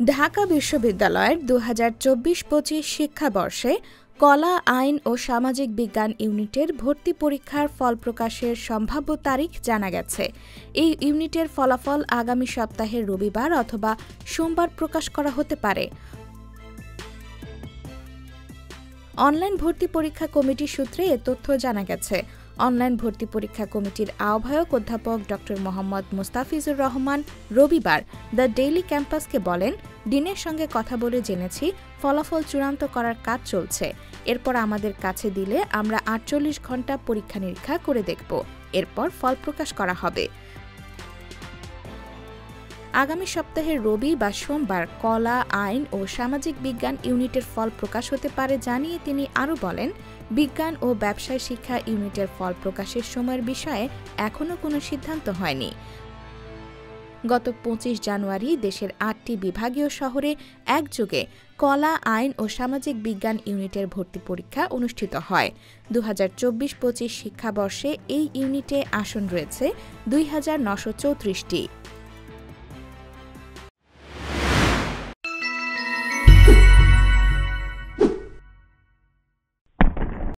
ঢাকা বিশ্ববিদ্যালয়ের ২০২৪-২৫ শিক্ষাবর্ষে কলা, আইন ও সামাজিক বিজ্ঞান ইউনিটের ভর্তি পরীক্ষার ফল প্রকাশের সম্ভাব্য তারিখ জানা গেছে। এই ইউনিটের ফলাফল আগামী সপ্তাহের রবিবার অথবা সোমবার প্রকাশ করা হতে পারে। অনলাইন ভর্তি পরীক্ষা কমিটি সূত্রে এ তথ্য জানা গেছে। অনলাইন ভর্তি পরীক্ষা কমিটির আহ্বায়ক অধ্যাপক ড. মোহাম্মদ মুস্তাফিজুর রহমান রবিবার দ্য ডেইলি ক্যাম্পাসকে বলেন, ডিনের সঙ্গে কথা বলে জেনেছি ফলাফল চূড়ান্ত করার কাজ চলছে। এরপর আমাদের কাছে দিলে আমরা ৪৮ ঘণ্টা পরীক্ষা নিরীক্ষা করে দেখব। এরপর ফল প্রকাশ করা হবে। আগামী সপ্তাহের রবি বা সোমবার কলা, আইন ও সামাজিক বিজ্ঞান ইউনিটের ফল প্রকাশ হতে পারে জানিয়ে তিনি আরও বলেন, বিজ্ঞান ও ব্যবসায় শিক্ষা ইউনিটের ফল প্রকাশের সময়ের বিষয়ে এখনও কোনো সিদ্ধান্ত হয়নি। গত ২৫ জানুয়ারি দেশের ৮টি বিভাগীয় শহরে একযোগে কলা, আইন ও সামাজিক বিজ্ঞান ইউনিটের ভর্তি পরীক্ষা অনুষ্ঠিত হয়। ২০২৪-২৫ শিক্ষাবর্ষে এই ইউনিটে আসন রয়েছে ২,৯৩৪টি।